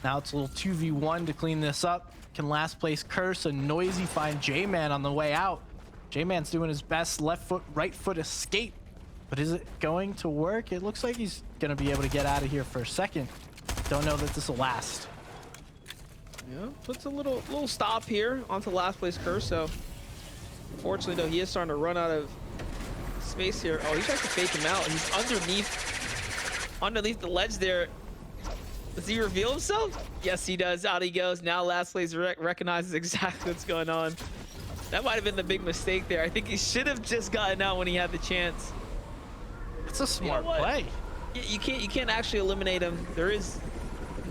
Now it's a little 2v1 to clean this up. Can last place Curse and Noisy find J-Man on the way out? J-Man's doing his best left foot, right foot escape. But is it going to work? It looks like he's going to be able to get out of here for a second. Don't know that this will last. Yeah, puts a little stop here onto last place Curse. So unfortunately, though, he is starting to run out of space here. Oh, he tries to fake him out. He's underneath the ledge there. Does he reveal himself? Yes, he does. Out he goes. Now last place recognizes exactly what's going on. That might have been the big mistake there. I think he should have just gotten out when he had the chance. It's a smart play. You can't actually eliminate him. There is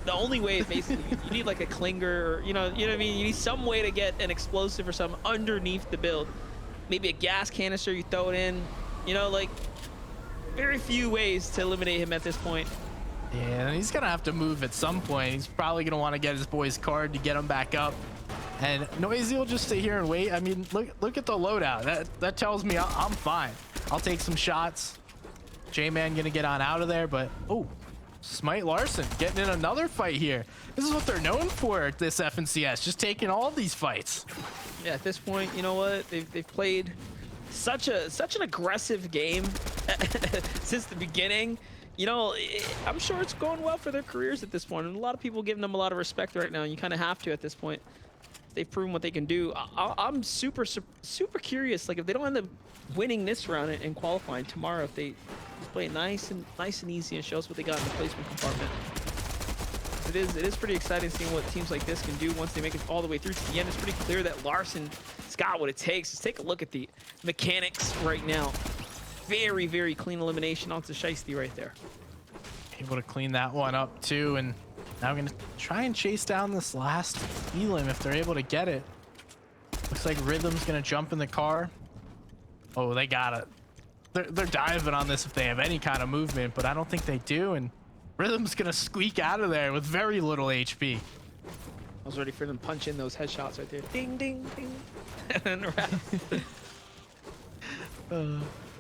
the only way is basically you need like a clinger, or you know what I mean. You need some way to get an explosive or something underneath the build. Maybe a gas canister, you throw it in. You know, like very few ways to eliminate him at this point. Yeah, he's gonna have to move at some point. He's probably gonna want to get his boy's card to get him back up. And Noisy will just sit here and wait. I mean, look at the loadout. That tells me I'm fine. I'll take some shots. J-Man gonna get on out of there, but oh, Smite Larson getting in another fight here. This is what they're known for at this FNCS, just taking all these fights. Yeah, at this point, you know what? They've played such an aggressive game since the beginning. You know, I'm sure it's going well for their careers at this point, and a lot of people giving them a lot of respect right now. And you kind of have to at this point. They've proven what they can do. I'm super curious. Like if they don't end up winning this round and qualifying tomorrow, if they play nice and easy and show us what they got in the placement compartment. It is pretty exciting seeing what teams like this can do once they make it all the way through to the end. It's pretty clear that Larson's got what it takes. Let's take a look at the mechanics right now. Very clean elimination onto Shiesty right there. Able to clean that one up too, and now I'm gonna try and chase down this last Elim if they're able to get it. Looks like Rhythm's gonna jump in the car. Oh, they got it. They're diving on this if they have any kind of movement, but I don't think they do, and Rhythm's gonna squeak out of there with very little HP. I was ready for them to punch in those headshots right there. Ding, ding, ding. And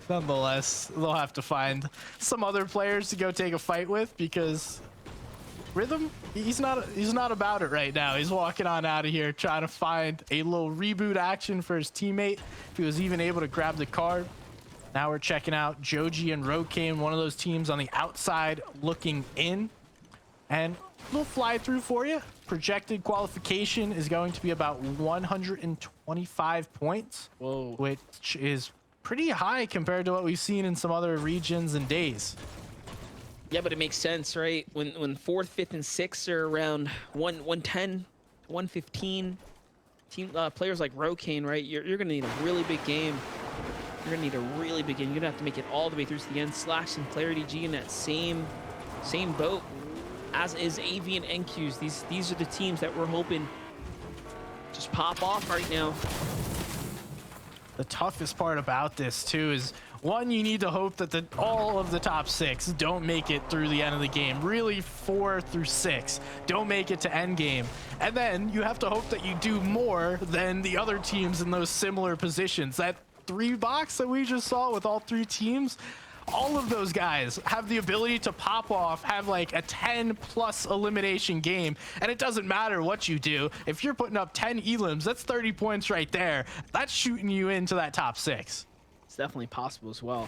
Nonetheless, they'll have to find some other players to go take a fight with because Rhythm, he's not about it right now. He's walking on out of here trying to find a little reboot action for his teammate if he was even able to grab the card. Now we're checking out Joji and Rokane, one of those teams on the outside looking in. And we'll fly through for you. Projected qualification is going to be about 125 points. Whoa. Which is pretty high compared to what we've seen in some other regions and days. Yeah, but it makes sense, right? When 4th, 5th, and 6th are around 110, 115, team players like Rokane, right? You're going to need a really big game. You're going to need a really big game. You're going to have to make it all the way through to the end. Slash and Clarity G in that same boat, as is AV and NQs. These are the teams that we're hoping just pop off right now. The toughest part about this too is, one, you need to hope that all of the top 6 don't make it through the end of the game. Really, 4 through 6 don't make it to end game. And then you have to hope that you do more than the other teams in those similar positions. That 3 box that we just saw with all 3 teams, all of those guys have the ability to pop off, have like a 10+ elimination game, and it doesn't matter what you do. If you're putting up 10 elims, that's 30 points right there. That's shooting you into that top 6. It's definitely possible as well.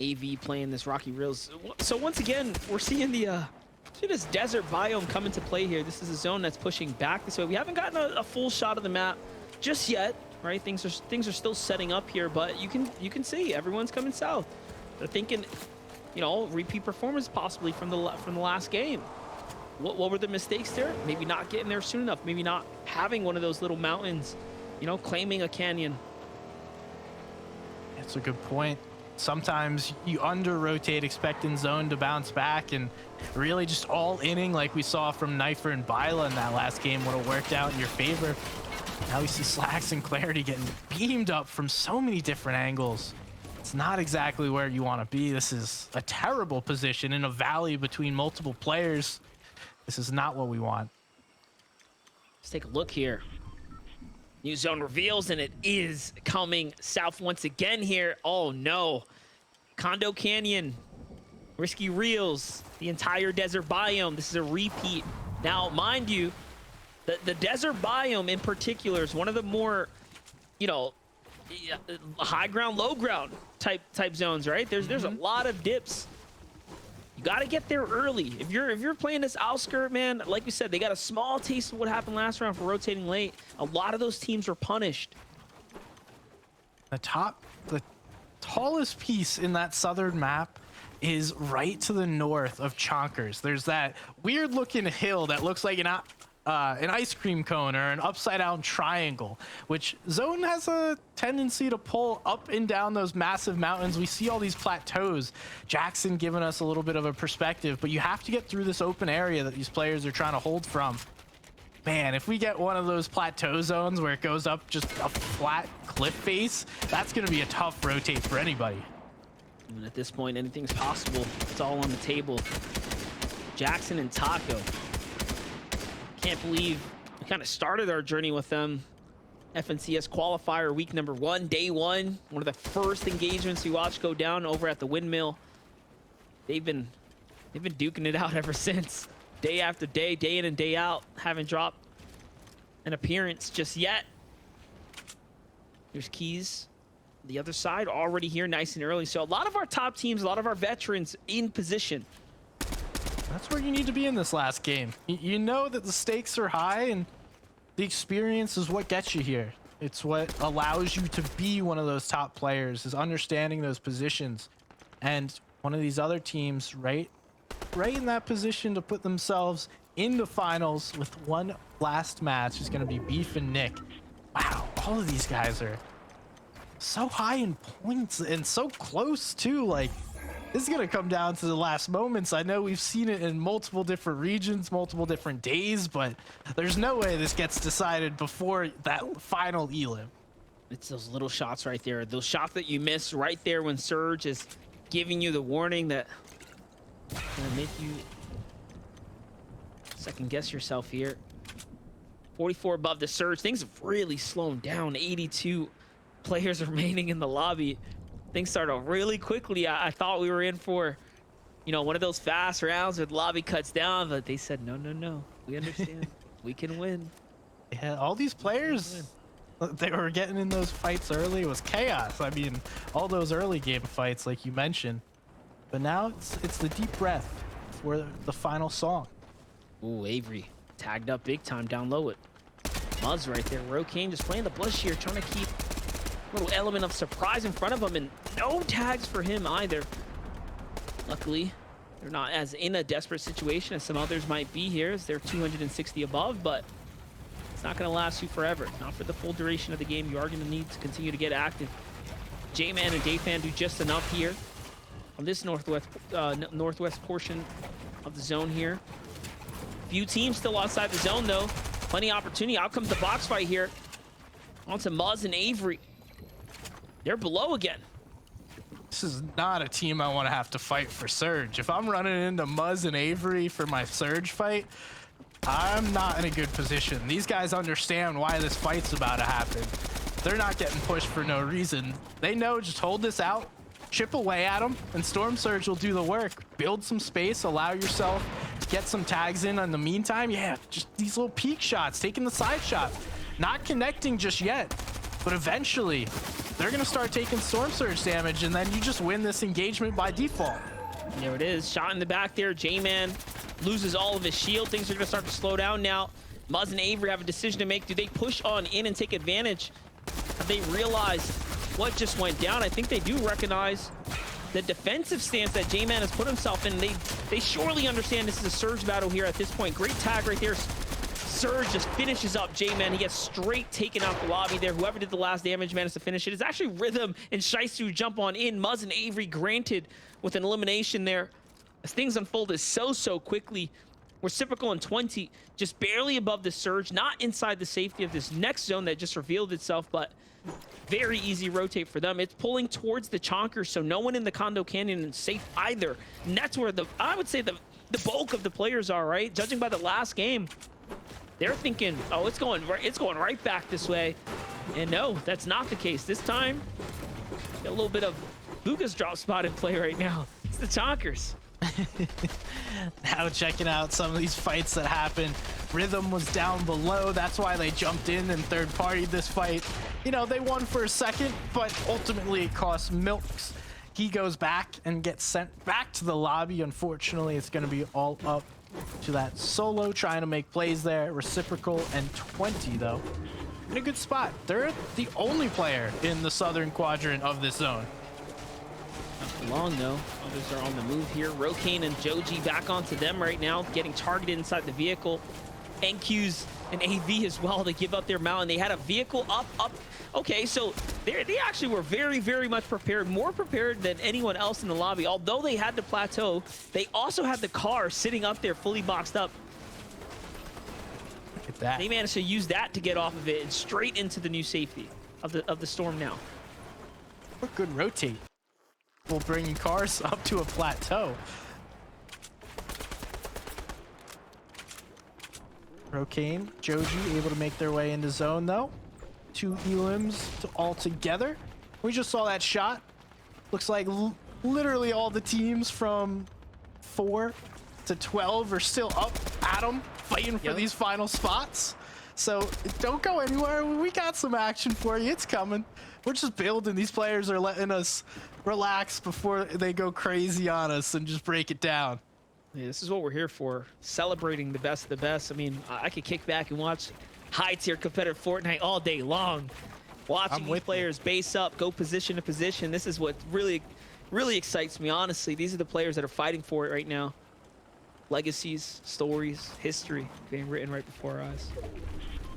AV playing this Rocky Reels. So once again, we're seeing this desert biome come into play here. This is a zone that's pushing back this way. We haven't gotten a full shot of the map just yet, right? Things are still setting up here, but you can see everyone's coming south. They're thinking, you know, repeat performance possibly from the last game. What were the mistakes there? Maybe not getting there soon enough. Maybe not having one of those little mountains, you know, claiming a canyon. That's a good point. Sometimes you under-rotate expecting zone to bounce back, and really just all inning like we saw from Knifer and Byla in that last game would have worked out in your favor. Now we see Slacks and Clarity getting beamed up from so many different angles. It's not exactly where you want to be. This is a terrible position in a valley between multiple players. This is not what we want. Let's take a look here. New zone reveals, and it is coming south once again here. Oh no. Condo Canyon. Risky Reels, the entire desert biome. This is a repeat. Now, mind you, the desert biome in particular is one of the more, you know, high ground, low ground type zones, right? There's a lot of dips. You got to get there early. If you're playing this outskirt, man, like we said, they got a small taste of what happened last round for rotating late. A lot of those teams were punished. The tallest piece in that southern map is right to the north of Chonkers. There's that weird looking hill that looks like an ice cream cone or an upside down triangle, which Zone has a tendency to pull up and down those massive mountains. We see all these plateaus. Jackson giving us a little bit of a perspective, but you have to get through this open area that these players are trying to hold from. Man, if we get one of those plateau zones where it goes up just a flat cliff face, that's going to be a tough rotate for anybody. And at this point, anything's possible. It's all on the table. Jackson and Taco. Can't believe we kind of started our journey with them. FNCS qualifier week number 1, day 1. One of the first engagements we watched go down over at the windmill. They've been duking it out ever since. Day after day, day in and day out. Haven't dropped an appearance just yet. There's Keys. The other side already here nice and early. So a lot of our top teams, a lot of our veterans in position. That's where you need to be in this last game. You know that the stakes are high and the experience is what gets you here. It's what allows you to be one of those top players, is understanding those positions. And one of these other teams right in that position to put themselves in the finals with one last match is going to be Beef and Nick. Wow, all of these guys are so high in points and so close too. Like, this is going to come down to the last moments. I know we've seen it in multiple different regions, multiple different days, but there's no way this gets decided before that final elim. It's those little shots right there. Those shots that you miss right there when Surge is giving you the warning that gonna make you second guess yourself here. 44 above the Surge. Things have really slowed down. 82 players remaining in the lobby. Things started really quickly. I thought we were in for, you know, one of those fast rounds where the lobby cuts down, but they said, no, we understand. We can win. Yeah, all these players, they were getting in those fights early. It was chaos. I mean, all those early game fights, like you mentioned. But now it's the deep breath for the final song. Ooh, Avery tagged up big time down low it. Muzz right there. Rokane just playing the bush here, trying to keep a little element of surprise in front of him, and no tags for him either. Luckily, they're not as in a desperate situation as some others might be here, as they're 260 above, but it's not going to last you forever. Not for the full duration of the game. You are going to need to continue to get active. J-Man and Dayfan do just enough here on this northwest portion of the zone here. Few teams still outside the zone, though. Plenty of opportunity. Out comes the box fight here. On to Muzz and Avery. They're below again. This is not a team I want to have to fight for Surge. If I'm running into Muzz and Avery for my Surge fight, I'm not in a good position. These guys understand why this fight's about to happen. They're not getting pushed for no reason. They know, just hold this out, chip away at them, and Storm Surge will do the work. Build some space, allow yourself to get some tags in the meantime. Yeah, just these little peek shots, taking the side shot. Not connecting just yet, but eventually they're gonna start taking Storm Surge damage, and then you just win this engagement by default. There it is, shot in the back there. J-Man loses all of his shield. Things are gonna start to slow down now. Muzz and Avery have a decision to make. Do they push on in and take advantage? Have they realized what just went down? I think they do recognize the defensive stance that J-Man has put himself in. They surely understand this is a Surge battle here at this point. Great tag right there. Surge just finishes up J-Man. He gets straight taken out the lobby there. Whoever did the last damage managed to finish it. It's actually Rhythm and Shiesty who jump on in. Muzz and Avery granted with an elimination there. As things unfolded so quickly. Reciprocal and 20 just barely above the Surge, not inside the safety of this next zone that just revealed itself, but very easy rotate for them. It's pulling towards the Chonkers, so no one in the Condo Canyon is safe either. And that's where I would say the bulk of the players are, right? Judging by the last game, they're thinking, oh, it's going right back this way. And no, that's not the case. This time, got a little bit of Luca's drop spot in play right now. It's the Chonkers. Now checking out some of these fights that happened. Rhythm was down below. That's why they jumped in and third partied this fight. You know, they won for a second, but ultimately it cost Milks. He goes back and gets sent back to the lobby. Unfortunately, it's going to be all up to that solo trying to make plays there. Reciprocal and 20 though. In a good spot. They're the only player in the southern quadrant of this zone. Not for long though. Others are on the move here. Rokane and Joji back onto them right now, getting targeted inside the vehicle. NQs and AV as well to give up their mount, and they had a vehicle up. Okay, so they actually were very, very much prepared, more prepared than anyone else in the lobby. Although they had the plateau, they also had the car sitting up there fully boxed up. Look at that. They managed to use that to get off of it and straight into the new safety of the storm now. What good rotate. Will bring cars up to a plateau. Rokane, Joji able to make their way into zone though. 2 elims all together. We just saw that shot. Looks like literally all the teams from 4 to 12 are still up at them, fighting for these final spots. So don't go anywhere. We got some action for you. It's coming. We're just building. These players are letting us relax before they go crazy on us and just break it down. Yeah, this is what we're here for. Celebrating the best of the best. I mean, I could kick back and watch high-tier competitive Fortnite all day long. Watching these players base up, go position to position. This is what really, really excites me, honestly. These are the players that are fighting for it right now. Legacies, stories, history being written right before our eyes.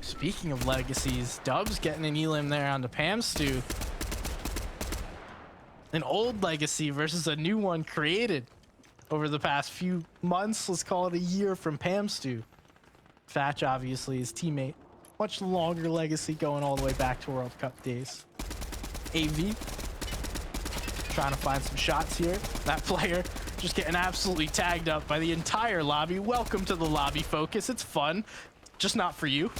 Speaking of legacies, Dubs getting an elim there on the Pam Stew. An old legacy versus a new one created over the past few months. Let's call it a year from Pam Stew. Fatch, obviously, his teammate. Much longer legacy going all the way back to World Cup days. AV trying to find some shots here. That player just getting absolutely tagged up by the entire lobby. Welcome to the lobby, Focus. It's fun, just not for you.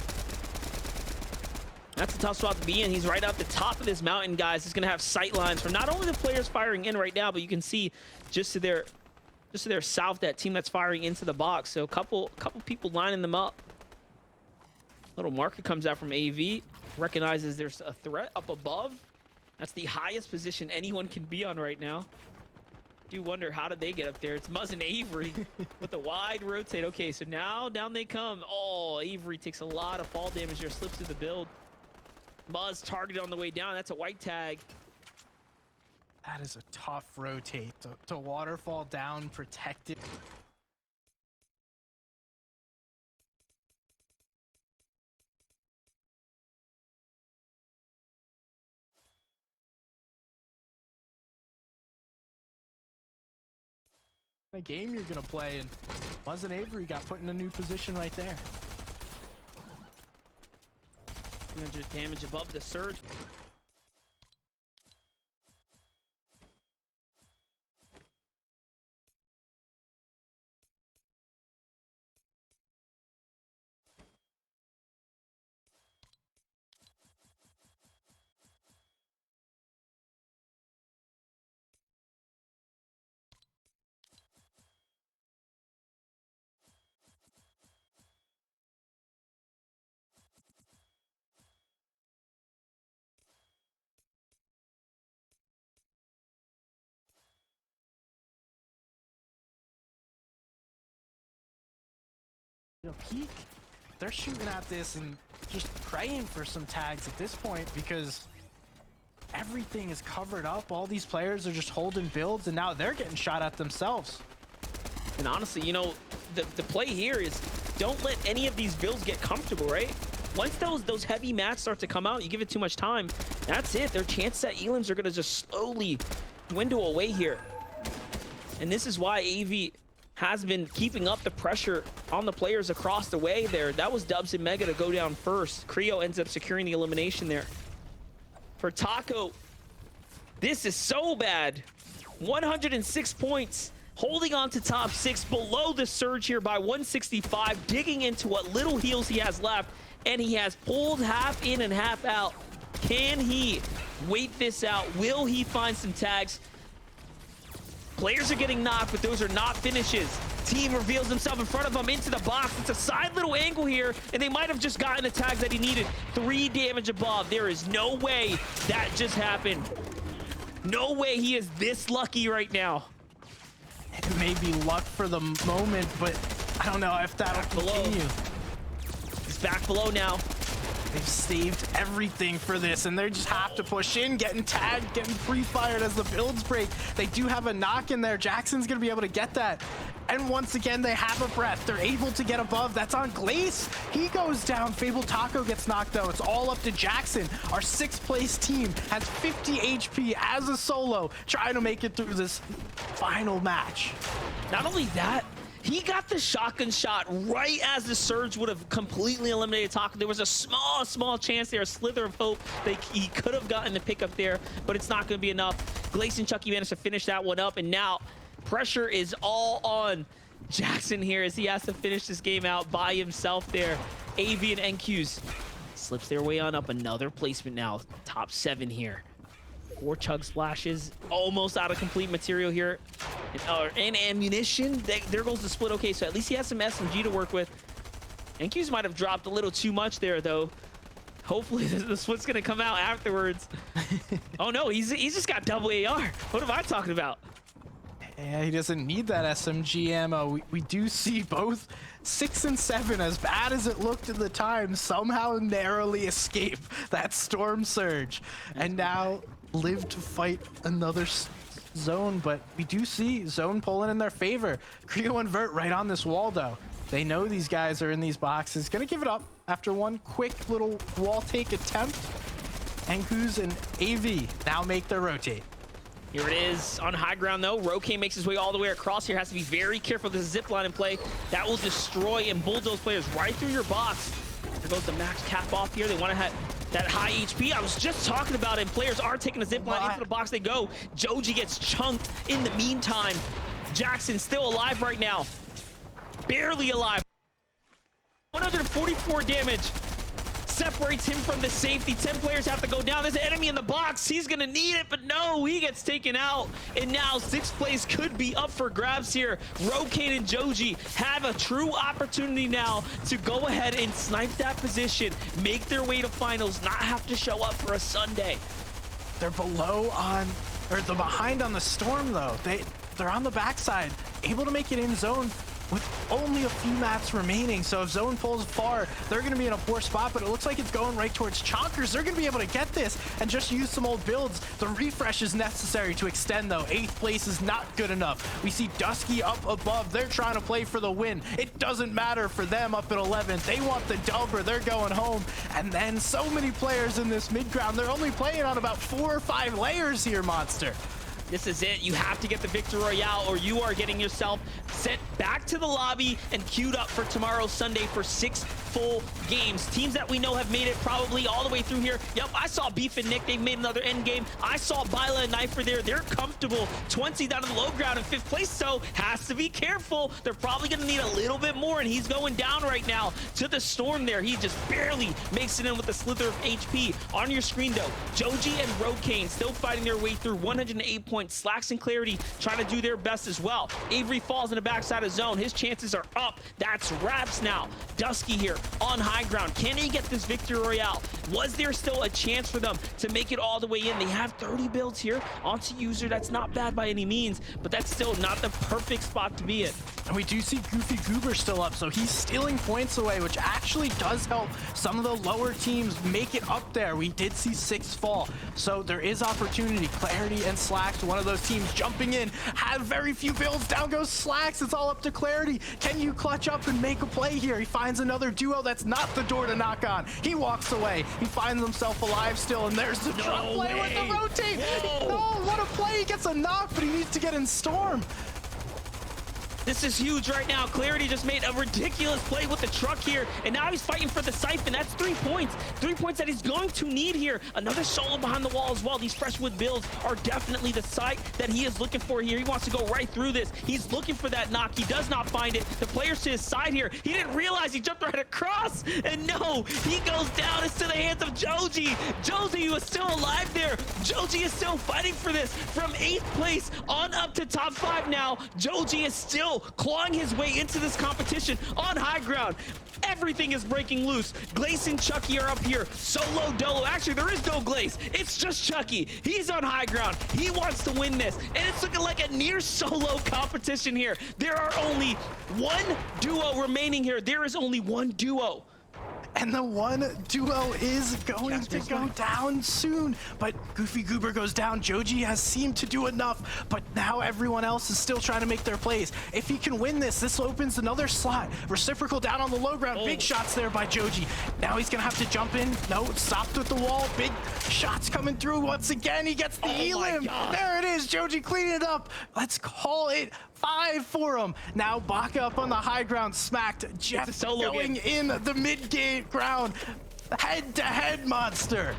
That's a tough spot to be in. He's right at the top of this mountain, guys. He's going to have sight lines from not only the players firing in right now, but you can see just to their south, that team that's firing into the box. So a couple people lining them up. Little marker comes out from AV, recognizes there's a threat up above. That's the highest position anyone can be on right now. Do wonder, how did they get up there? It's Muzz and Avery with a wide rotate. Okay, so now down they come. Oh, Avery takes a lot of fall damage here, slips through the build. Muzz targeted on the way down. That's a white tag. That is a tough rotate to waterfall down, protected. The game you're gonna play, and Muzz and Avery got put in a new position right there. 300 damage above the surge. You know, Peak, they're shooting at this and just praying for some tags at this point because everything is covered up. All these players are just holding builds, and now they're getting shot at themselves. And honestly, you know, the play here is don't let any of these builds get comfortable, right? Once those heavy mats start to come out, you give it too much time, that's it. Their chances at elims are going to just slowly dwindle away here. And this is why AV has been keeping up the pressure on the players across the way there. That was Dubs and Mega to go down first. Creo ends up securing the elimination there. For Taco, this is so bad. 106 points, holding on to top 6, below the surge here by 165, digging into what little heals he has left, and he has pulled half in and half out. Can he wait this out? Will he find some tags? Players are getting knocked, but those are not finishes. Team reveals himself in front of him into the box. It's a side little angle here, and they might have just gotten the tags that he needed. 3 damage above. There is no way that just happened. No way he is this lucky right now. It may be luck for the moment, but I don't know if that'll continue. He's back below now. They've saved everything for this, and they just have to push in, getting tagged, getting pre-fired as the builds break. They do have a knock in there. Jackson's gonna be able to get that. And once again, they have a breath. They're able to get above. That's on Glace. He goes down. Fable Taco gets knocked though. It's all up to Jackson. Our 6th place team has 50 HP as a solo, trying to make it through this final match. Not only that, he got the shotgun shot right as the surge would have completely eliminated Taco. There was a small chance there, a slither of hope that he could have gotten the pickup there, but it's not going to be enough. Glace and Chucky managed to finish that one up, and now pressure is all on Jackson here as he has to finish this game out by himself there. AV and NQs slips their way on up. Another placement now. Top 7 here. 4 chug splashes, almost out of complete material here. And ammunition. There goes the split. Okay, so at least he has some SMG to work with. NQs might have dropped a little too much there, though. Hopefully the split's going to come out afterwards. Oh, no, he's just got double AR. What am I talking about? Yeah, he doesn't need that SMG ammo. We do see both 6 and 7, as bad as it looked at the time, somehow narrowly escape that storm surge. And now live to fight another zone, but we do see zone pulling in their favor. Creo and Vert right on this wall though. They know these guys are in these boxes. Gonna give it up after one quick little wall take attempt. Enkus and AV now make their rotate. Here it is on high ground though. Roque makes his way all the way across here. Has to be very careful. There's a zip line in play. That will destroy and bulldoze players right through your box. There goes the max cap off here. They want to have that high HP. I was just talking about it. Players are taking a zip line into the box. They go. Joji gets chunked in the meantime. Jackson still alive right now. Barely alive. 144 damage. Separates him from the safety. 10 players have to go down. There's an enemy in the box. He's gonna need it, but no, he gets taken out. And now 6th place could be up for grabs here. Rocane and Joji have a true opportunity now to go ahead and snipe that position, make their way to finals, not have to show up for a Sunday. They're below on, or they're behind on the storm though. They're on the backside, able to make it in zone with only a few mats remaining. So if zone pulls far, they're gonna be in a poor spot, but it looks like it's going right towards Chonkers. They're gonna be able to get this and just use some old builds. The refresh is necessary to extend though. 8th place is not good enough. We see Dusky up above. They're trying to play for the win. It doesn't matter for them up at 11th. They want the dub or they're going home. And then so many players in this mid ground. They're only playing on about 4 or 5 layers here, Monster. This is it. You have to get the Victor Royale or you are getting yourself sent back to the lobby and queued up for tomorrow, Sunday, for 6 full games. Teams that we know have made it probably all the way through here. Yep, I saw Beef and Nick. They've made another end game. I saw Bila and Knifer there. They're comfortable. 20 down to the low ground in 5th place, so has to be careful. They're probably going to need a little bit more, and he's going down right now to the storm there. He just barely makes it in with a slither of HP. On your screen, though, Joji and Rocane still fighting their way through. 108 points. Slacks and Clarity trying to do their best as well. Avery falls in the backside of zone. His chances are up. That's Raps now. Dusky here on high ground. Can he get this Victory Royale? Was there still a chance for them to make it all the way in? They have 30 builds here onto user. That's not bad by any means, but that's still not the perfect spot to be in. And we do see Goofy Goober still up, so he's stealing points away, which actually does help some of the lower teams make it up there. We did see 6 fall, so there is opportunity. Clarity and Slacks, one of those teams jumping in, have very few builds. Down goes Slacks. It's all up to Clarity. Can you clutch up and make a play here? He finds another duo. That's not the door to knock on. He walks away. He finds himself alive still, and there's the drop play with the rotate. Whoa. No, what a play. He gets a knock, but he needs to get in storm. This is huge right now. Clarity just made a ridiculous play with the truck here, and now he's fighting for the siphon. That's 3 points. 3 points that he's going to need here. Another solo behind the wall as well. These freshwood builds are definitely the sight that he is looking for here. He wants to go right through this. He's looking for that knock. He does not find it. The player's to his side here. He didn't realize he jumped right across, and no, he goes down. It's to the hands of Joji. Joji was still alive there. Joji is still fighting for this. From 8th place on up to top 5 now. Joji is still clawing his way into this competition on high ground. Everything is breaking loose. Glace and Chucky are up here. Solo dolo. Actually, there is no Glace. It's just Chucky. He's on high ground. He wants to win this. And it's looking like a near solo competition here. There are only one duo remaining here. There is only one duo. And the one duo is going to go down soon. But Goofy Goober goes down. Joji has seemed to do enough, but now everyone else is still trying to make their plays. If he can win this, this opens another slot. Reciprocal down on the low ground. Big shots there by Joji. Now he's gonna have to jump in. No, stopped with the wall. Big shots coming through once again. He gets the elim. There it is. Joji cleaning it up. Let's call it 5 for him. Now Baka up on the high ground, smacked. Jeff going in the mid-game ground. Head-to-head monster.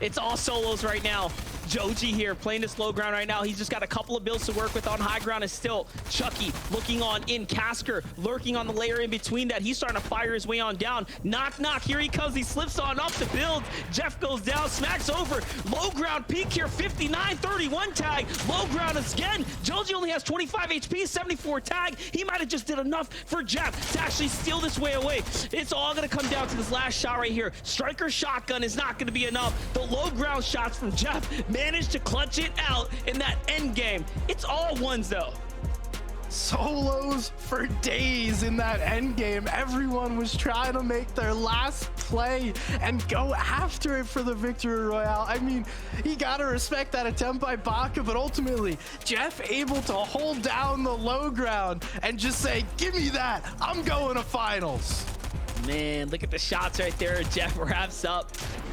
It's all solos right now. Joji here playing this low ground right now. He's just got a couple of builds to work with on high ground. Is still Chucky looking on in. Casker lurking on the layer in between that. He's starting to fire his way on down. Knock, knock. Here he comes. He slips on up the build. Jeff goes down, smacks over. Low ground peak here. 59, 31 tag. Low ground again. Joji only has 25 HP, 74 tag. He might have just did enough for Jeff to actually steal this way away. It's all going to come down to this last shot right here. Striker shotgun is not going to be enough. The low ground shots from Jeff managed to clutch it out in that end game. It's all ones though. Solos for days in that end game. Everyone was trying to make their last play and go after it for the victory royale. I mean, you gotta respect that attempt by Baka, but ultimately Jeff able to hold down the low ground and just say, give me that, I'm going to finals. Man, look at the shots right there. Jeff wraps up,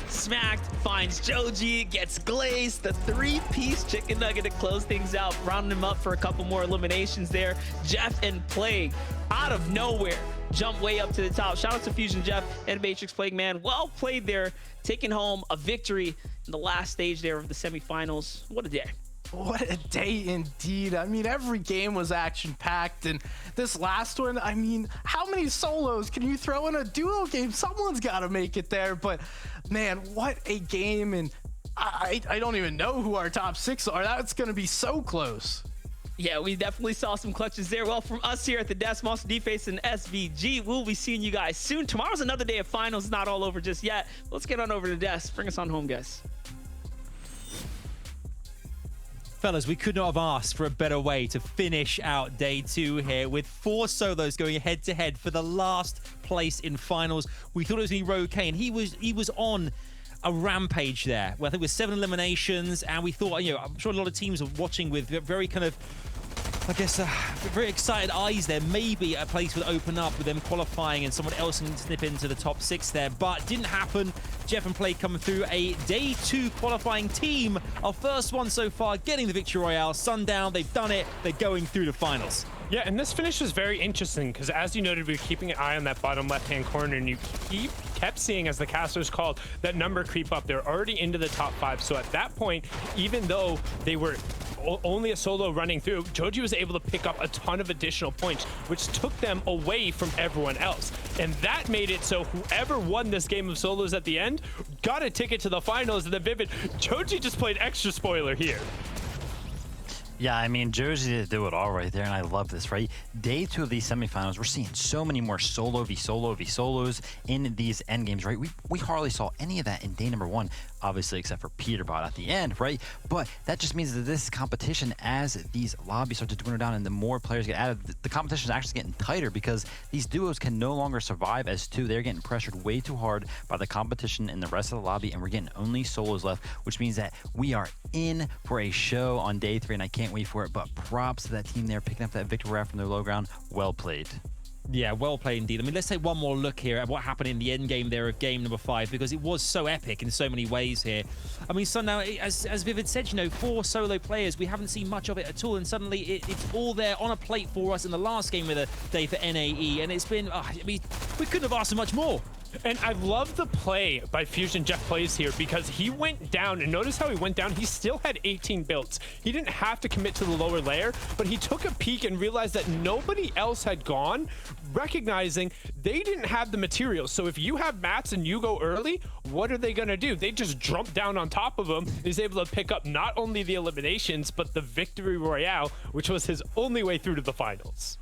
smacked, finds Joji, gets glazed, the 3-piece chicken nugget to close things out, rounding him up for a couple more eliminations there. Jeff and Plague out of nowhere jump way up to the top. Shout out to Fusion Jeff and Matrix Plague, man. Well played there, taking home a victory in the last stage there of the semifinals. What a day. What a day indeed. I mean, every game was action-packed, and this last one, I mean, how many solos can you throw in a duo game? Someone's got to make it there, but man, what a game, and I don't even know who our top 6 are. That's going to be so close. Yeah, we definitely saw some clutches there. Well, from us here at the desk, Monster D-Face and SVG, we'll be seeing you guys soon. Tomorrow's another day of finals. It's not all over just yet. Let's get on over to the desk. Bring us on home, guys. Fellas, we could not have asked for a better way to finish out day 2 here with 4 solos going head-to-head for the last place in finals. We thought it was going to be Rogue Kane. He was on a rampage there. Well, I think it was 7 eliminations, and we thought, you know, I'm sure a lot of teams are watching with very kind of, I guess, very excited eyes there. Maybe a place would open up with them qualifying and someone else can snip into the top 6 there, but didn't happen. Jeff and Play coming through a day 2 qualifying team. Our first one so far, getting the Victory Royale. Sundown, they've done it. They're going through the finals. Yeah, and this finish was very interesting because, as you noted, we were keeping an eye on that bottom left-hand corner, and you kept seeing, as the casters called, that number creep up. They're already into the top 5. So at that point, even though they were only a solo running through, Joji was able to pick up a ton of additional points, which took them away from everyone else. And that made it so whoever won this game of solos at the end got a ticket to the finals. And the Vivid, Joji just played extra spoiler here. Yeah, I mean, Joji did do it all right there, and I love this, right? Day 2 of these semifinals, we're seeing so many more solo v solo v solos in these end games, right? We hardly saw any of that in day number 1, obviously, except for Peterbot at the end, right? But that just means that this competition, as these lobbies start to dwindle down and the more players get added, the competition is actually getting tighter because these duos can no longer survive as 2. They're getting pressured way too hard by the competition in the rest of the lobby, and we're getting only solos left, which means that we are in for a show on day 3, and I can't wait for it. But props to that team there picking up that victory royale from their low ground. Well played. Yeah, well played indeed. I mean, let's take one more look here at what happened in the end game there of game number 5, because it was so epic in so many ways here. I mean, so now, as Vivid said, you know, 4 solo players, we haven't seen much of it at all, and suddenly it's all there on a plate for us in the last game of the day for NAE, and it's been, I mean, we couldn't have asked for much more. And I love the play by Fusion Jeff Plays here, because he went down, and notice how he went down. He still had 18 builds. He didn't have to commit to the lower layer, but he took a peek and realized that nobody else had gone, recognizing they didn't have the materials. So if you have mats and you go early, what are they going to do? They just jump down on top of him. He's able to pick up not only the eliminations, but the victory royale, which was his only way through to the finals.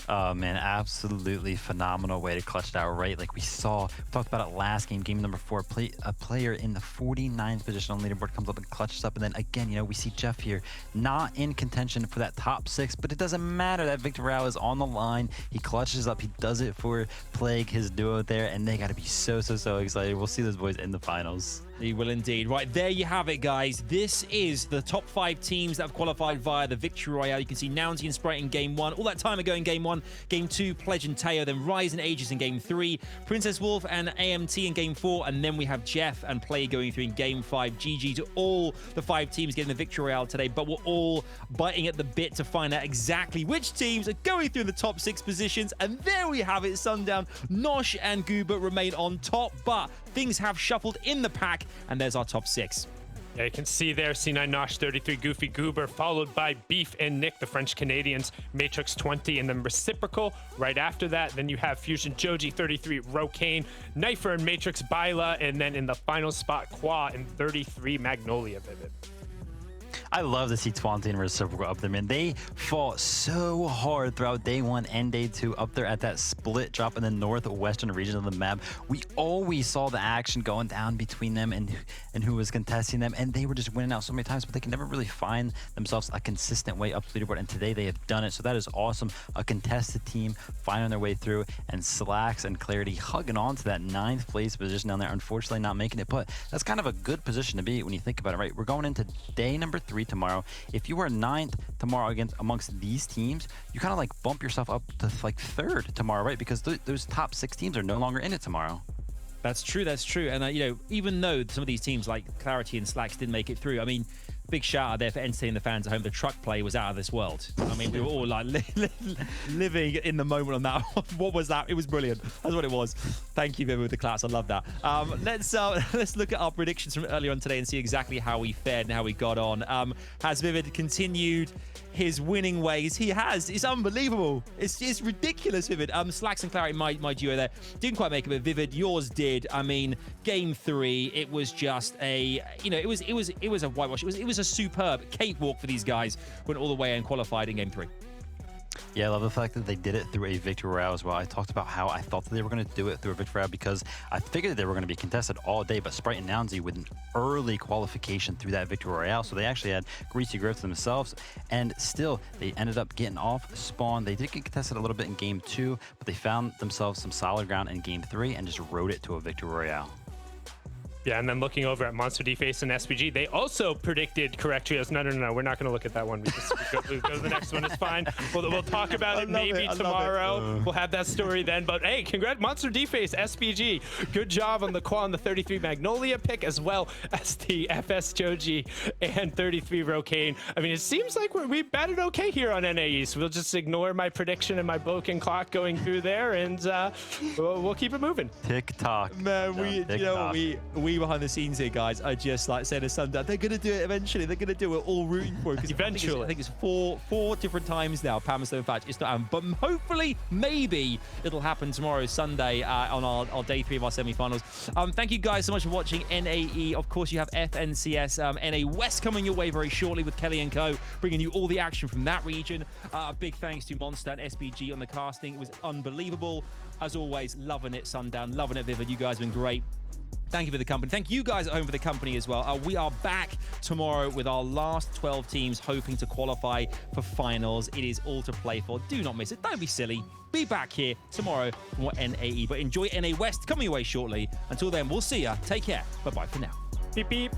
Oh man, absolutely phenomenal way to clutch it out, right? Like we talked about it last game, game number 4, a player in the 49th position on the leaderboard comes up and clutches up, and then again, you know, we see Jeff here not in contention for that top 6, but it doesn't matter. That victory royale is on the line. He clutches up. He does it for Plague, his duo there, and they got to be so excited. We'll see those boys in the finals. He will indeed. Right, there you have it, guys. This is the top 5 teams that have qualified via the Victory Royale. You can see Nounty and Sprite in Game 1. All that time ago in Game 1. Game 2, Pledge and Teo. Then Rise and Aegis in Game 3. Princess Wolf and AMT in Game 4. And then we have Jeff and Play going through in Game 5. GG to all the 5 teams getting the Victory Royale today. But we're all biting at the bit to find out exactly which teams are going through the top 6 positions. And there we have it, Sundown. Nosh and Goober remain on top. But things have shuffled in the pack. And there's our top 6. Yeah, you can see there, C9 Nosh 33, Goofy Goober, followed by Beef and Nick, the French Canadians, Matrix 20, and then Reciprocal. Right after that, then you have Fusion Joji 33, Rokane, Knifer and Matrix Bila, and then in the final spot, Qua and 33, Magnolia Vivid. I love to see Twante and Reciprocal up there, man. They fought so hard throughout day 1 and day 2 up there at that split drop in the northwestern region of the map. We always saw the action going down between them and who was contesting them, and they were just winning out so many times, but they can never really find themselves a consistent way up the leaderboard, and today they have done it, so that is awesome. A contested team finding their way through, and Slacks and Clarity hugging on to that 9th place position down there, unfortunately not making it, but that's kind of a good position to be when you think about it, right? We're going into day number 3 tomorrow. If you are 9th tomorrow amongst these teams, you kind of like bump yourself up to like 3rd tomorrow, right? Because those top 6 teams are no longer in it tomorrow. That's true. That's true. And you know, even though some of these teams like Clarity and Slacks didn't make it through, I mean, big shout out there for entertaining the fans at home. The truck play was out of this world. I mean, we were all like living in the moment on that. What was that? It was brilliant. That's what it was. Thank you, Vivid, with the class. I love that. Let's look at our predictions from earlier on today and see exactly how we fared and how we got on. Has Vivid continued his winning ways? He has. It's unbelievable. It's ridiculous, Vivid. Slacks and Clarity, my duo there, didn't quite make it, but Vivid, yours did. I mean, game 3, it was just a, you know, it was a whitewash. It was a superb cakewalk for these guys. Went all the way and qualified in game 3. Yeah, I love the fact that they did it through a victory royale as well. I talked about how I thought that they were going to do it through a victory royale because I figured that they were going to be contested all day, but Sprite and Nounsy with an early qualification through that victory royale, so they actually had greasy grip to themselves, and still they ended up getting off spawn. They did get contested a little bit in game 2, but they found themselves some solid ground in game 3 and just rode it to a victory royale. Yeah, and then looking over at Monster Deface and SPG, they also predicted correct trios. No, we're not going to look at that one. We go to the next one. It's fine. We'll talk about it maybe tomorrow. We'll have that story then. But hey, congrats, Monster Deface, SPG. Good job on the Qua and the 33 Magnolia pick, as well as the FS Joji and 33 Rokane. I mean, it seems like we batted okay here on NAE, so we'll just ignore my prediction and my broken clock going through there, and we'll keep it moving. TikTok. Man, we behind the scenes here, guys, are just like saying to Sundown, they're going to do it eventually. They're going to do it. We're all rooting for it. Eventually. I think it's four different times now. Pamela, in fact, it's not. But hopefully, maybe it'll happen tomorrow, Sunday, on our day 3 of our semi-finals. Thank you guys so much for watching NAE. Of course, you have FNCS NA West coming your way very shortly with Kelly and Co, bringing you all the action from that region. Big thanks to Monster and SBG on the casting. It was unbelievable. As always, loving it, Sundown. Loving it, Vivid. You guys have been great. Thank you for the company. Thank you guys at home for the company as well. We are back tomorrow with our last 12 teams hoping to qualify for finals. It is all to play for. Do not miss it. Don't be silly. Be back here tomorrow for more NAE. But enjoy NA West coming your way shortly. Until then, we'll see ya. Take care. Bye-bye for now. Beep, beep.